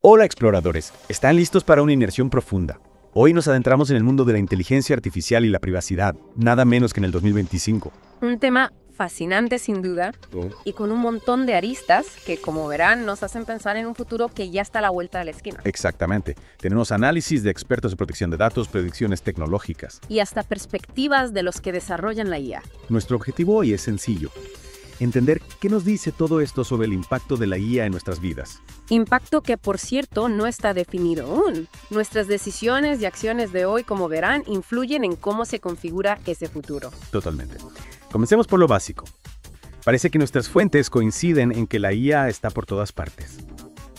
Hola exploradores, ¿están listos para una inmersión profunda? Hoy nos adentramos en el mundo de la inteligencia artificial y la privacidad, nada menos que en el 2025. Un tema fascinante sin duda y con un montón de aristas que, como verán, nos hacen pensar en un futuro que ya está a la vuelta de la esquina. Exactamente. Tenemos análisis de expertos en protección de datos, predicciones tecnológicas. Y hasta perspectivas de los que desarrollan la IA. Nuestro objetivo hoy es sencillo: entender qué nos dice todo esto sobre el impacto de la IA en nuestras vidas. Impacto que, por cierto, no está definido aún. Nuestras decisiones y acciones de hoy, como verán, influyen en cómo se configura ese futuro. Totalmente. Comencemos por lo básico. Parece que nuestras fuentes coinciden en que la IA está por todas partes.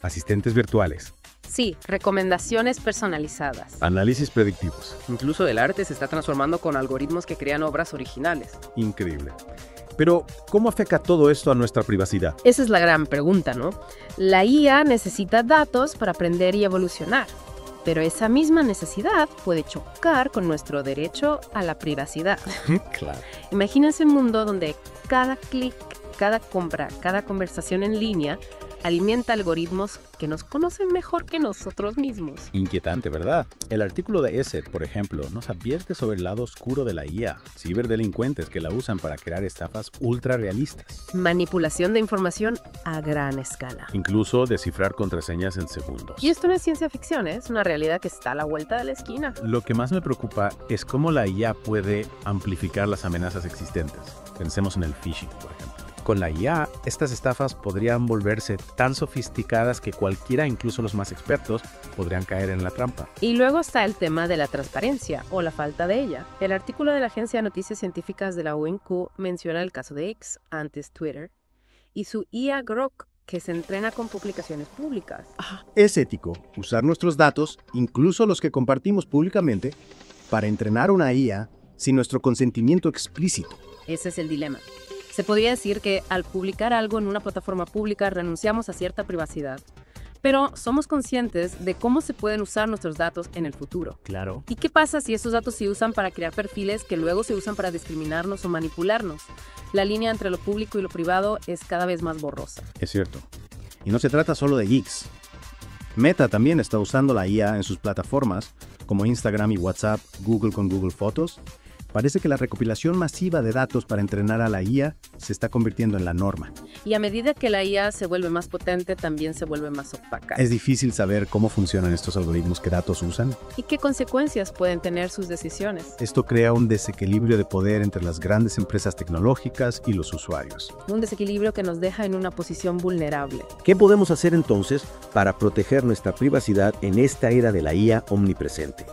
Asistentes virtuales. Sí, recomendaciones personalizadas. Análisis predictivos. Incluso el arte se está transformando con algoritmos que crean obras originales. Increíble. Pero, ¿cómo afecta todo esto a nuestra privacidad? Esa es la gran pregunta, ¿no? La IA necesita datos para aprender y evolucionar. Pero esa misma necesidad puede chocar con nuestro derecho a la privacidad. Claro. Imagínense un mundo donde cada clic, cada compra, cada conversación en línea alimenta algoritmos que nos conocen mejor que nosotros mismos. Inquietante, ¿verdad? El artículo de ESET, por ejemplo, nos advierte sobre el lado oscuro de la IA, ciberdelincuentes que la usan para crear estafas ultra realistas. Manipulación de información a gran escala. Incluso descifrar contraseñas en segundos. Y esto no es ciencia ficción, es una realidad que está a la vuelta de la esquina. Lo que más me preocupa es cómo la IA puede amplificar las amenazas existentes. Pensemos en el phishing, por ejemplo. Con la IA, estas estafas podrían volverse tan sofisticadas que cualquiera, incluso los más expertos, podrían caer en la trampa. Y luego está el tema de la transparencia o la falta de ella. El artículo de la Agencia de Noticias Científicas de la UNQ menciona el caso de X, antes Twitter, y su IA Grok, que se entrena con publicaciones públicas. Es ético usar nuestros datos, incluso los que compartimos públicamente, para entrenar una IA sin nuestro consentimiento explícito. Ese es el dilema. Se podría decir que al publicar algo en una plataforma pública renunciamos a cierta privacidad, pero somos conscientes de cómo se pueden usar nuestros datos en el futuro. Claro. ¿Y qué pasa si esos datos se usan para crear perfiles que luego se usan para discriminarnos o manipularnos? La línea entre lo público y lo privado es cada vez más borrosa. Es cierto. Y no se trata solo de geeks. Meta también está usando la IA en sus plataformas, como Instagram y WhatsApp, Google con Google Fotos. Parece que la recopilación masiva de datos para entrenar a la IA se está convirtiendo en la norma. Y a medida que la IA se vuelve más potente, también se vuelve más opaca. Es difícil saber cómo funcionan estos algoritmos, qué datos usan. ¿Y qué consecuencias pueden tener sus decisiones? Esto crea un desequilibrio de poder entre las grandes empresas tecnológicas y los usuarios. Un desequilibrio que nos deja en una posición vulnerable. ¿Qué podemos hacer entonces para proteger nuestra privacidad en esta era de la IA omnipresente?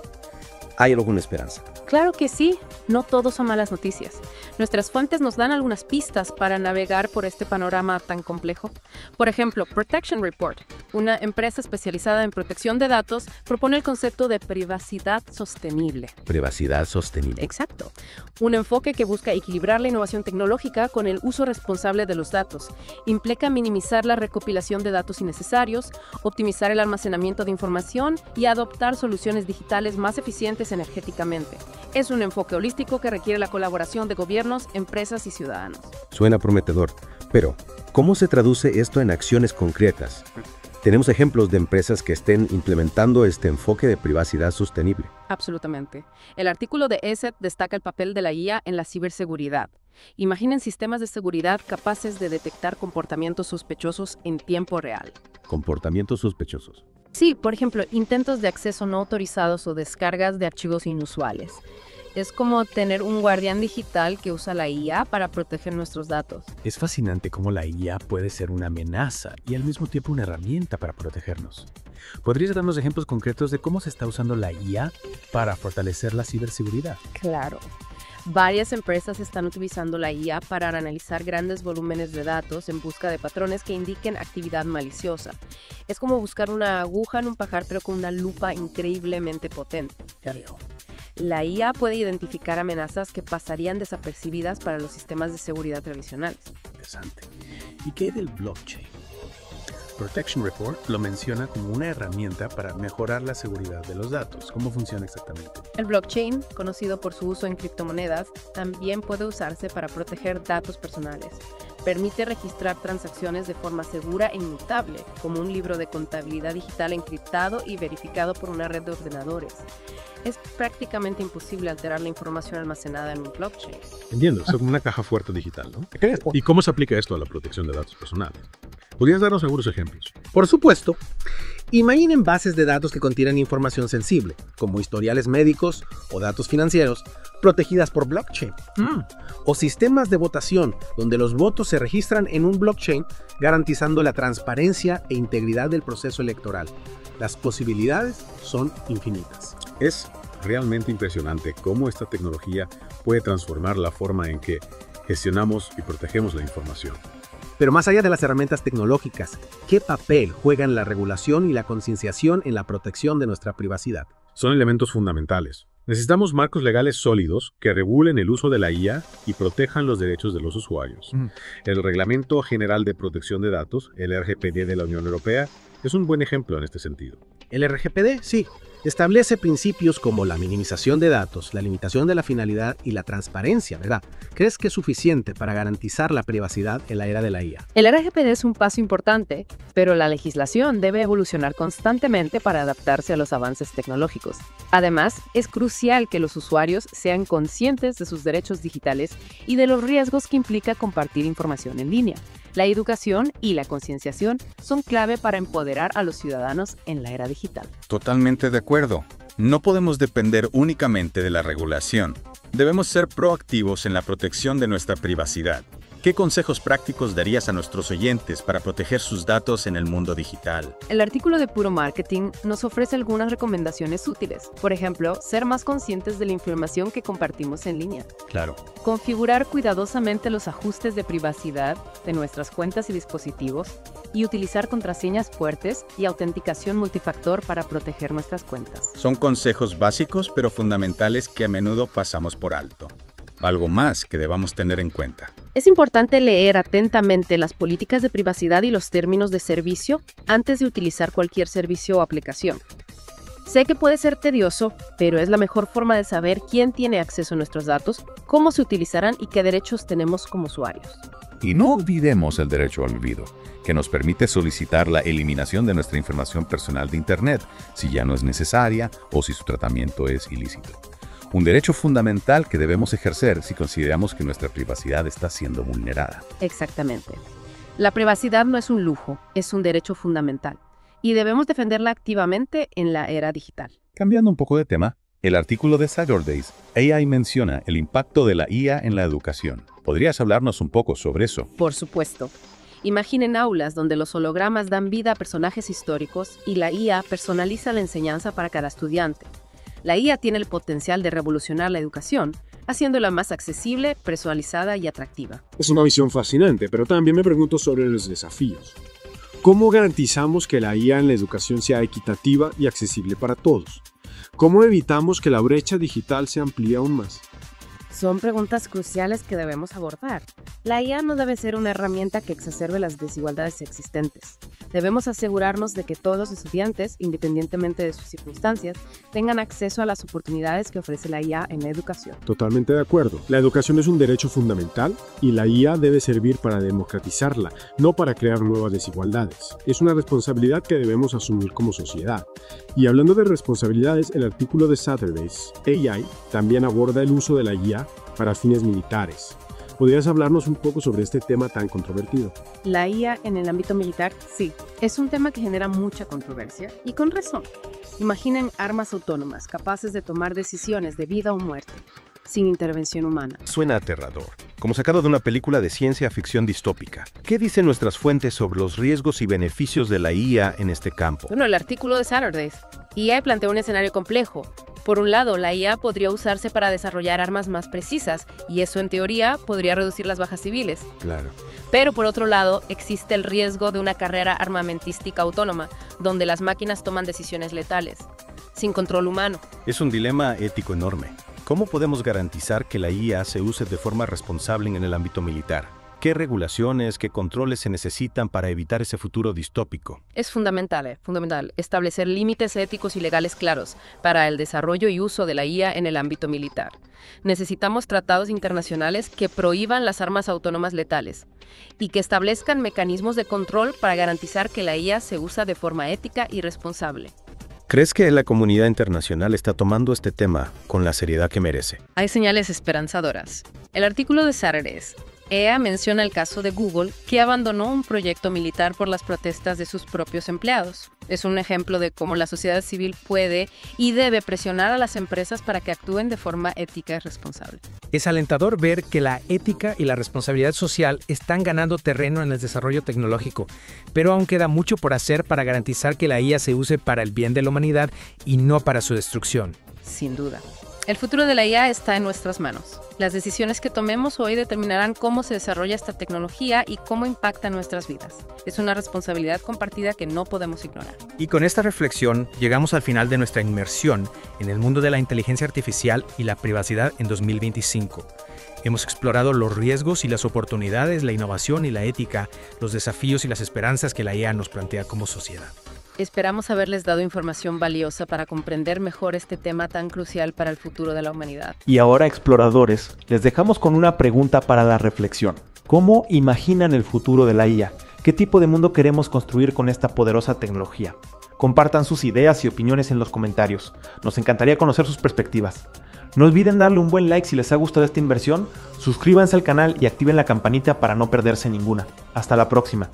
¿Hay alguna esperanza? Claro que sí, no todo son malas noticias. Nuestras fuentes nos dan algunas pistas para navegar por este panorama tan complejo. Por ejemplo, Protection Report, una empresa especializada en protección de datos, propone el concepto de privacidad sostenible. Privacidad sostenible. Exacto. Un enfoque que busca equilibrar la innovación tecnológica con el uso responsable de los datos. Implica minimizar la recopilación de datos innecesarios, optimizar el almacenamiento de información y adoptar soluciones digitales más eficientes energéticamente. Es un enfoque holístico que requiere la colaboración de gobiernos, empresas y ciudadanos. Suena prometedor, pero ¿cómo se traduce esto en acciones concretas? ¿Tenemos ejemplos de empresas que estén implementando este enfoque de privacidad sostenible? Absolutamente. El artículo de ESET destaca el papel de la IA en la ciberseguridad. Imaginen sistemas de seguridad capaces de detectar comportamientos sospechosos en tiempo real. Comportamientos sospechosos. Sí, por ejemplo, intentos de acceso no autorizados o descargas de archivos inusuales. Es como tener un guardián digital que usa la IA para proteger nuestros datos. Es fascinante cómo la IA puede ser una amenaza y al mismo tiempo una herramienta para protegernos. ¿Podrías darnos ejemplos concretos de cómo se está usando la IA para fortalecer la ciberseguridad? Claro. Varias empresas están utilizando la IA para analizar grandes volúmenes de datos en busca de patrones que indiquen actividad maliciosa. Es como buscar una aguja en un pajar, pero con una lupa increíblemente potente. Ya veo. La IA puede identificar amenazas que pasarían desapercibidas para los sistemas de seguridad tradicionales. Interesante. ¿Y qué hay del blockchain? Protection Report lo menciona como una herramienta para mejorar la seguridad de los datos. ¿Cómo funciona exactamente? El blockchain, conocido por su uso en criptomonedas, también puede usarse para proteger datos personales. Permite registrar transacciones de forma segura e inmutable, como un libro de contabilidad digital encriptado y verificado por una red de ordenadores. Es prácticamente imposible alterar la información almacenada en un blockchain. Entiendo, es como una caja fuerte digital, ¿no? ¿Y cómo se aplica esto a la protección de datos personales? ¿Podrías darnos algunos ejemplos? Por supuesto. Imaginen bases de datos que contienen información sensible, como historiales médicos o datos financieros, protegidas por blockchain. O sistemas de votación, donde los votos se registran en un blockchain, garantizando la transparencia e integridad del proceso electoral. Las posibilidades son infinitas. Es realmente impresionante cómo esta tecnología puede transformar la forma en que gestionamos y protegemos la información. Pero más allá de las herramientas tecnológicas, ¿qué papel juegan la regulación y la concienciación en la protección de nuestra privacidad? Son elementos fundamentales. Necesitamos marcos legales sólidos que regulen el uso de la IA y protejan los derechos de los usuarios. El Reglamento General de Protección de Datos, el RGPD de la Unión Europea, es un buen ejemplo en este sentido. El RGPD, sí, establece principios como la minimización de datos, la limitación de la finalidad y la transparencia, ¿verdad? ¿Crees que es suficiente para garantizar la privacidad en la era de la IA? El RGPD es un paso importante, pero la legislación debe evolucionar constantemente para adaptarse a los avances tecnológicos. Además, es crucial que los usuarios sean conscientes de sus derechos digitales y de los riesgos que implica compartir información en línea. La educación y la concienciación son clave para empoderar a los ciudadanos en la era digital. Totalmente de acuerdo. No podemos depender únicamente de la regulación. Debemos ser proactivos en la protección de nuestra privacidad. ¿Qué consejos prácticos darías a nuestros oyentes para proteger sus datos en el mundo digital? El artículo de Puro Marketing nos ofrece algunas recomendaciones útiles. Por ejemplo, ser más conscientes de la información que compartimos en línea. Claro. Configurar cuidadosamente los ajustes de privacidad de nuestras cuentas y dispositivos y utilizar contraseñas fuertes y autenticación multifactor para proteger nuestras cuentas. Son consejos básicos pero fundamentales que a menudo pasamos por alto. Algo más que debamos tener en cuenta. Es importante leer atentamente las políticas de privacidad y los términos de servicio antes de utilizar cualquier servicio o aplicación. Sé que puede ser tedioso, pero es la mejor forma de saber quién tiene acceso a nuestros datos, cómo se utilizarán y qué derechos tenemos como usuarios. Y no olvidemos el derecho al olvido, que nos permite solicitar la eliminación de nuestra información personal de Internet si ya no es necesaria o si su tratamiento es ilícito. Un derecho fundamental que debemos ejercer si consideramos que nuestra privacidad está siendo vulnerada. Exactamente. La privacidad no es un lujo, es un derecho fundamental, y debemos defenderla activamente en la era digital. Cambiando un poco de tema, el artículo de Saturdays, AI menciona el impacto de la IA en la educación. ¿Podrías hablarnos un poco sobre eso? Por supuesto. Imaginen aulas donde los hologramas dan vida a personajes históricos y la IA personaliza la enseñanza para cada estudiante. La IA tiene el potencial de revolucionar la educación, haciéndola más accesible, personalizada y atractiva. Es una visión fascinante, pero también me pregunto sobre los desafíos. ¿Cómo garantizamos que la IA en la educación sea equitativa y accesible para todos? ¿Cómo evitamos que la brecha digital se amplíe aún más? Son preguntas cruciales que debemos abordar. La IA no debe ser una herramienta que exacerbe las desigualdades existentes. Debemos asegurarnos de que todos los estudiantes, independientemente de sus circunstancias, tengan acceso a las oportunidades que ofrece la IA en la educación. Totalmente de acuerdo. La educación es un derecho fundamental y la IA debe servir para democratizarla, no para crear nuevas desigualdades. Es una responsabilidad que debemos asumir como sociedad. Y hablando de responsabilidades, el artículo de Saturdays, AI, también aborda el uso de la IA para fines militares. ¿Podrías hablarnos un poco sobre este tema tan controvertido? La IA en el ámbito militar, sí, es un tema que genera mucha controversia y con razón. Imaginen armas autónomas capaces de tomar decisiones de vida o muerte, sin intervención humana. Suena aterrador, como sacado de una película de ciencia ficción distópica. ¿Qué dicen nuestras fuentes sobre los riesgos y beneficios de la IA en este campo? Bueno, el artículo de Saturdays. IA plantea un escenario complejo. Por un lado, la IA podría usarse para desarrollar armas más precisas, y eso en teoría podría reducir las bajas civiles. Claro. Pero por otro lado, existe el riesgo de una carrera armamentística autónoma, donde las máquinas toman decisiones letales, sin control humano. Es un dilema ético enorme. ¿Cómo podemos garantizar que la IA se use de forma responsable en el ámbito militar? ¿Qué regulaciones, qué controles se necesitan para evitar ese futuro distópico? Es fundamental establecer límites éticos y legales claros para el desarrollo y uso de la IA en el ámbito militar. Necesitamos tratados internacionales que prohíban las armas autónomas letales y que establezcan mecanismos de control para garantizar que la IA se usa de forma ética y responsable. ¿Crees que la comunidad internacional está tomando este tema con la seriedad que merece? Hay señales esperanzadoras. El artículo de Saturdays EA menciona el caso de Google, que abandonó un proyecto militar por las protestas de sus propios empleados. Es un ejemplo de cómo la sociedad civil puede y debe presionar a las empresas para que actúen de forma ética y responsable. Es alentador ver que la ética y la responsabilidad social están ganando terreno en el desarrollo tecnológico, pero aún queda mucho por hacer para garantizar que la IA se use para el bien de la humanidad y no para su destrucción. Sin duda. El futuro de la IA está en nuestras manos. Las decisiones que tomemos hoy determinarán cómo se desarrolla esta tecnología y cómo impacta nuestras vidas. Es una responsabilidad compartida que no podemos ignorar. Y con esta reflexión llegamos al final de nuestra inmersión en el mundo de la inteligencia artificial y la privacidad en 2025. Hemos explorado los riesgos y las oportunidades, la innovación y la ética, los desafíos y las esperanzas que la IA nos plantea como sociedad. Esperamos haberles dado información valiosa para comprender mejor este tema tan crucial para el futuro de la humanidad. Y ahora, exploradores, les dejamos con una pregunta para la reflexión. ¿Cómo imaginan el futuro de la IA? ¿Qué tipo de mundo queremos construir con esta poderosa tecnología? Compartan sus ideas y opiniones en los comentarios. Nos encantaría conocer sus perspectivas. No olviden darle un buen like si les ha gustado esta inversión, suscríbanse al canal y activen la campanita para no perderse ninguna. Hasta la próxima.